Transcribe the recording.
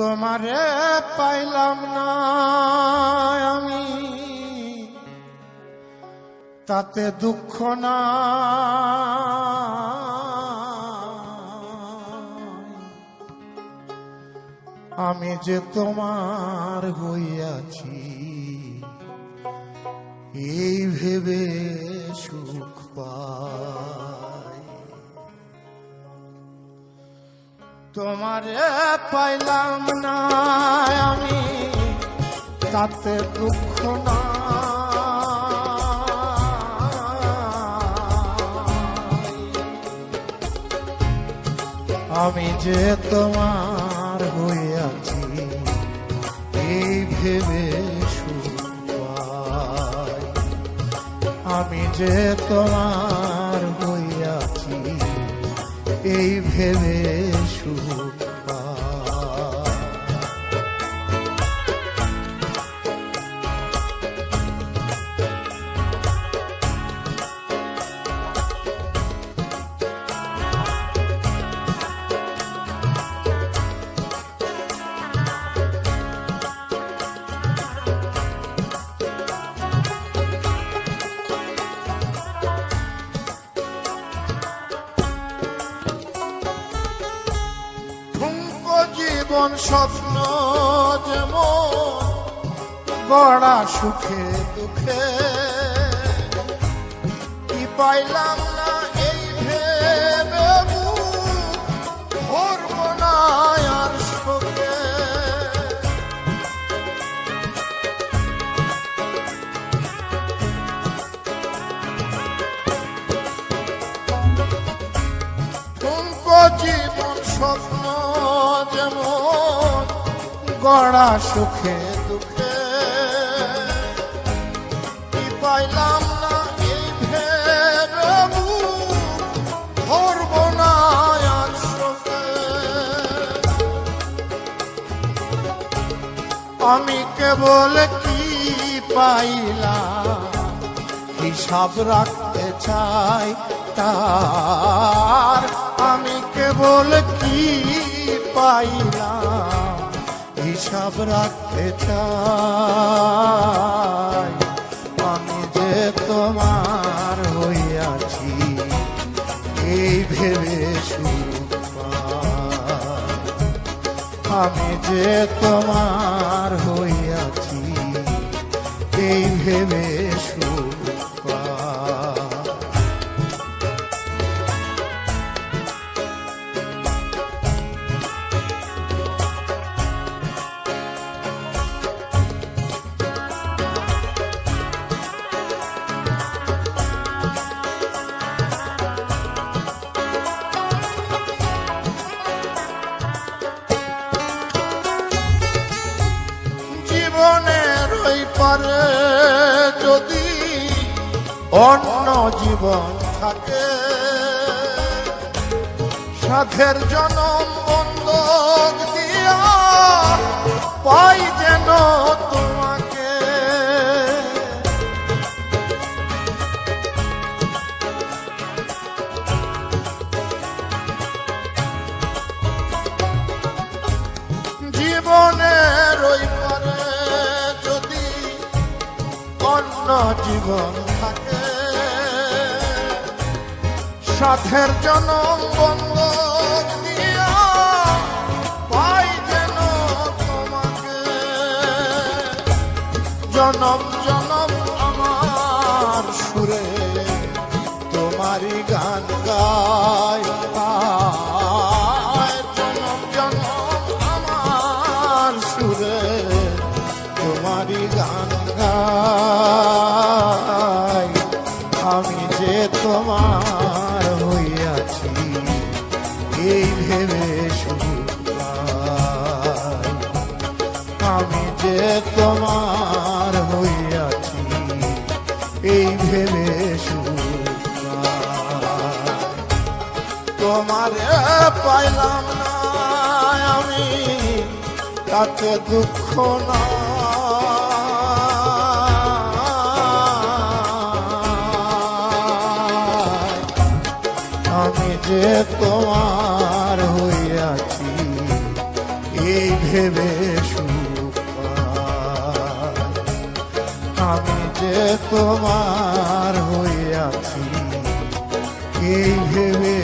তোমারে পাইলাম না আমি, তাতে দুঃখ না। আমি যে তোমার হইয়াছি এই ভেবে সুখ পাই। তোমারে পাইলাম না আমি, তাতে দুঃখ না। আমি যে তোমার হইয়াছি এই ভেবে সুখ পাই। আমি যে তোমার হইয়াছি এই ভেবে সুখ পাই। জীবন স্বপ্ন যেমন গড়া সুখে দুঃখে, কি পাইলাম না এই ভেবে ভরব না আর শোকে। জীবন স্বপ্ন যেমন গড়া সুখে দুঃখে, কি পাইলাম না এই ভেবে ধরব না আর শোকে। আমি কেবল কি পাইলাম হিসাব রাখতে চাই তার। আমি কেবল কি পাইলাম হিসাব রাখতে চাই। আমি যে তোমার হইয়াছি এই ভেবে সুখ পাই। আমি যে তোমার হইয়াছি এই ভেবে সুখ পাই। জীবনের ওই পারে যদি অন্য জীবন থাকে, সাধের জনম বন্ধক দিয়া পাই যেন তোমাকে। জীবনের ওই পারে যদি অন্য জীবন থাকে, সাধের জনম বন্ধক দিয়া পাই যেন তোমাকে। জনম জনম আমার সুরে তোমারই গান গাই। জনম জনম আমার সুরে তোমারই গান গাই। আমি যে তোমার হইয়াছি এই ভেবে সুখ পাই। আমি যে তোমার হইয়াছি এই ভেবে সুখ পাই। তোমারে পাইলাম না আমি, তাতে দুঃখ না। আমি যে তোমার হইয়াছি এই ভেবে সুখ পাই। আমি যে তোমার হইয়াছি এই ভেবে